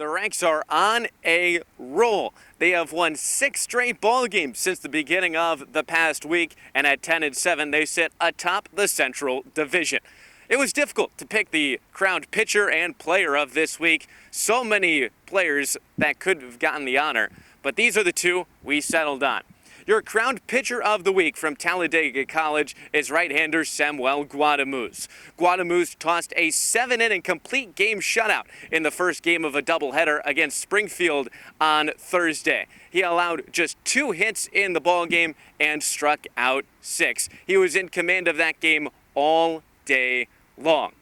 The Ranks are on a roll. They have won 6 straight ball games since the beginning of the past week, and at 10-7, they sit atop the Central Division. It was difficult to pick the crowned pitcher and player of this week. So many players that could have gotten the honor, but these are the two we settled on. Your crowned pitcher of the week from Talladega College is right-hander Samuel Guadamuz. Guadamuz tossed a 7-inning complete game shutout in the first game of a doubleheader against Springfield on Thursday. He allowed just 2 hits in the ballgame and struck out 6. He was in command of that game all day long.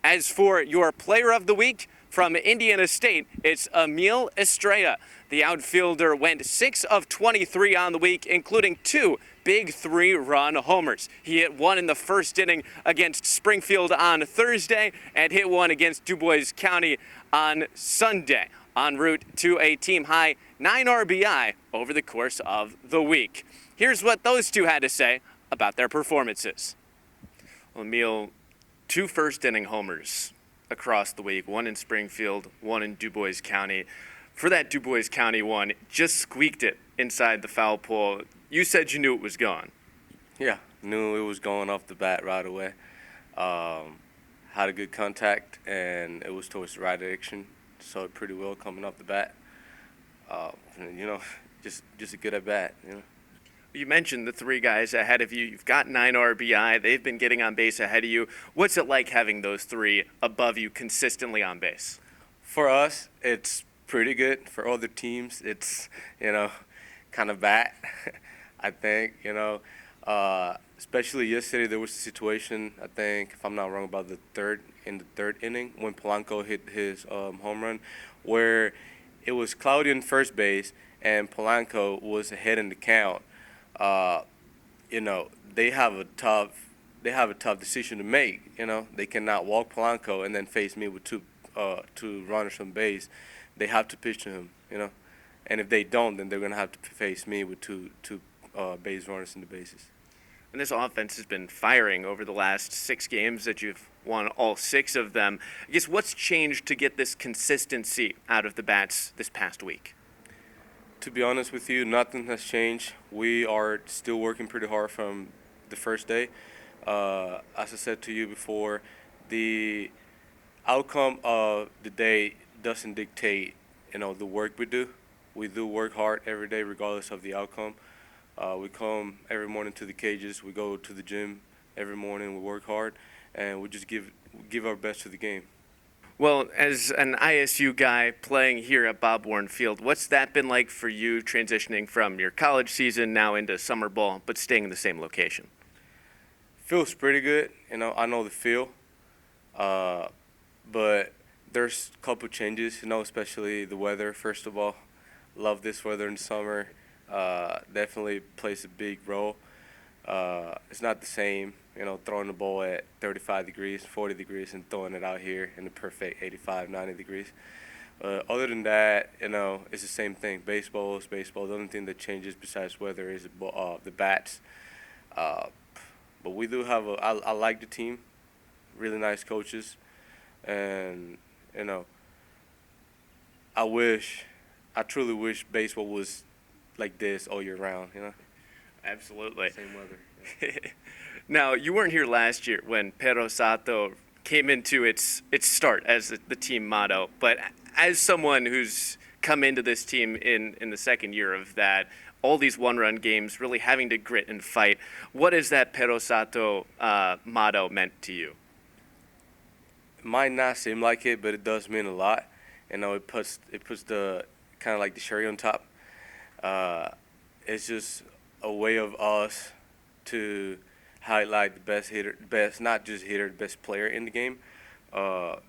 As for your player of the week, from Indiana State, it's Emil Estrella. The outfielder went 6 of 23 on the week, including 2 big 3-run homers. He hit 1 in the first inning against Springfield on Thursday and hit 1 against Dubois County on Sunday, en route to a team-high 9 RBI over the course of the week. Here's what those two had to say about their performances. Well, Emil, 2 first-inning homers across the week, 1 in Springfield, 1 in Dubois County. For that Dubois County one, just squeaked it inside the foul pole. You said you knew it was gone. Yeah, knew it was going off the bat right away. Had a good contact, and it was towards the right direction. Saw it pretty well coming off the bat. Just a good at bat. You mentioned the 3 guys ahead of you. You've got 9 RBI. They've been getting on base ahead of you. What's it like having those 3 above you consistently on base? For us, it's pretty good. For other teams, it's, kind of bad, I think, especially yesterday there was a situation, I think, if I'm not wrong, about the third inning when Polanco hit his home run, where it was cloudy on first base and Polanco was ahead in the count. They have a tough decision to make. They cannot walk Polanco and then face me with two runners on base. They have to pitch to him. And if they don't, then they're gonna have to face me with two base runners in the bases. And this offense has been firing over the last 6 games that you've won all 6 of them. I guess what's changed to get this consistency out of the bats this past week? To be honest with you, nothing has changed. We are still working pretty hard from the first day. As I said to you before, the outcome of the day doesn't dictate, the work we do. We do work hard every day regardless of the outcome. We come every morning to the cages. We go to the gym every morning. We work hard, and we just give our best to the game. Well, as an ISU guy playing here at Bob Warren Field, what's that been like for you transitioning from your college season now into summer ball, but staying in the same location? Feels pretty good. I know the feel, but there's a couple changes, especially the weather, first of all. Love this weather in the summer. Definitely plays a big role. It's not the same, throwing the ball at 35 degrees, 40 degrees, and throwing it out here in the perfect 85, 90 degrees. Other than that, it's the same thing. Baseball is baseball. The only thing that changes besides weather is the bats. But we do have I like the team, really nice coaches, and, I truly wish baseball was like this all year round, Absolutely. Same weather. Now, you weren't here last year when Pero Sato came into its start as the team motto, but as someone who's come into this team in the second year of that, all these one-run games, really having to grit and fight, what has that Pero Sato motto meant to you? It might not seem like it, but it does mean a lot. It puts the kind of like the cherry on top. It's just a way of us to highlight the best hitter, not just hitter, the best player in the game.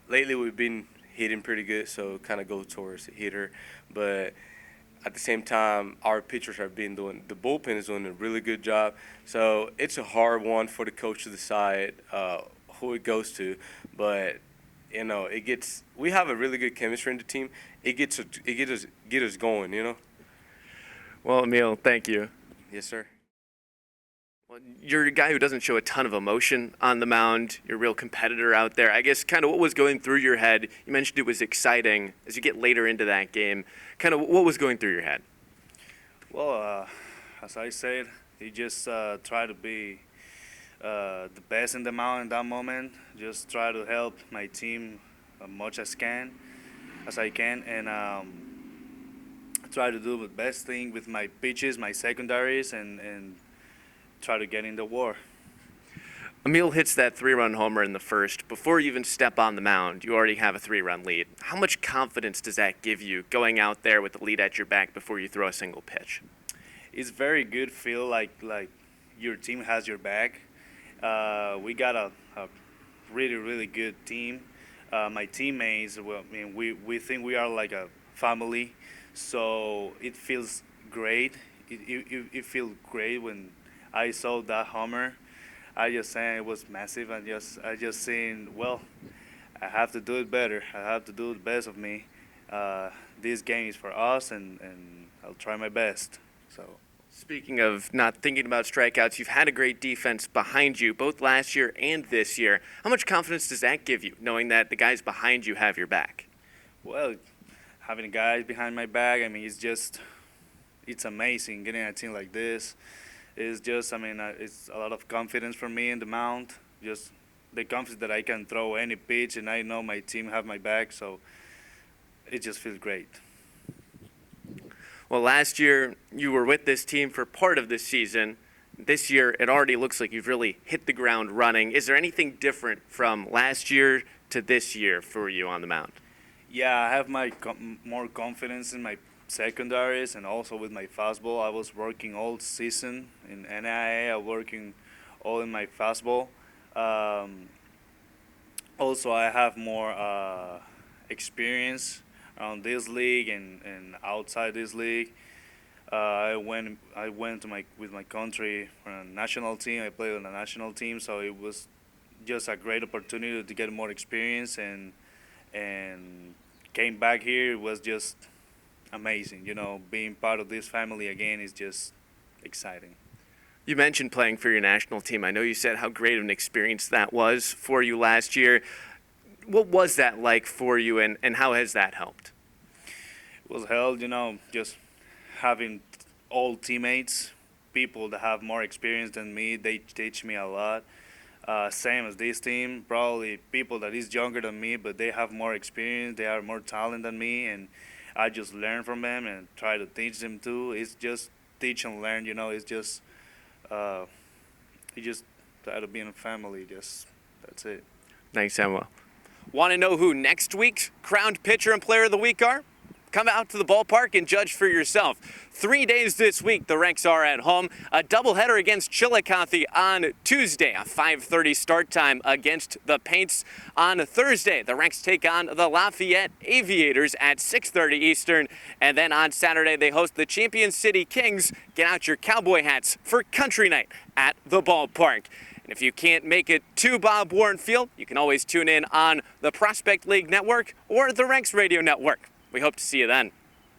Lately we've been hitting pretty good, so kind of go towards the hitter. But at the same time, our pitchers the bullpen is doing a really good job. So it's a hard one for the coach to decide who it goes to. But we have a really good chemistry in the team. It gets us going, Well, Emil, thank you. Yes, sir. You're a guy who doesn't show a ton of emotion on the mound. You're a real competitor out there. I guess kind of what was going through your head? You mentioned it was exciting as you get later into that game. Kind of what was going through your head? Well, as I said, you just try to be the best in the mound in that moment. Just try to help my team as much as I can, and try to do the best thing with my pitches, my secondaries, and try to get in the war. Emil hits that 3-run homer in the first. Before you even step on the mound, you already have a 3-run lead. How much confidence does that give you going out there with the lead at your back before you throw a single pitch? It's very good feel like your team has your back. We got a really good team. My teammates, well, I mean, we think we are like a family, so it feels great. It feels great when I saw that homer. I just saying it was massive, and I just saying, well, I have to do it better. I have to do the best of me. This game is for us, and I'll try my best. So. Speaking of not thinking about strikeouts, you've had a great defense behind you, both last year and this year. How much confidence does that give you, knowing that the guys behind you have your back? Well, having guys behind my back, I mean, it's amazing getting a team like this. It's just, I mean, it's a lot of confidence for me in the mound. Just the confidence that I can throw any pitch, and I know my team have my back, so it just feels great. Well, last year you were with this team for part of this season. This year it already looks like you've really hit the ground running. Is there anything different from last year to this year for you on the mound? Yeah, I have more confidence in my secondaries and also with my fastball. I was working all season in NAIA. I'm working all in my fastball. Also, I have more experience around this league and outside this league. I went with my country on a national team. I played on a national team, so it was just a great opportunity to get more experience and came back here. It was just amazing. You know, being part of this family again is just exciting. You mentioned playing for your national team. I know you said how great of an experience that was for you last year. What was that like for you, and how has that helped? It was held, you know, just having old teammates, people that have more experience than me. They teach me a lot. Same as this team, probably people that is younger than me, but they have more experience. They are more talent than me, and I just learn from them and try to teach them too. It's just teach and learn, you know. It's just you just try to be in a family. Just that's it. Thanks, Emil. Want to know who next week's crowned pitcher and player of the week are? Come out to the ballpark and judge for yourself. 3 days this week, the Ranks are at home. A doubleheader against Chillicothe on Tuesday, a 5:30 start time against the Paints. On Thursday, the Ranks take on the Lafayette Aviators at 6:30 Eastern. And then on Saturday, they host the Champion City Kings. Get out your cowboy hats for country night at the ballpark. And if you can't make it to Bob Warren Field, you can always tune in on the Prospect League Network or the Ranks Radio Network. We hope to see you then.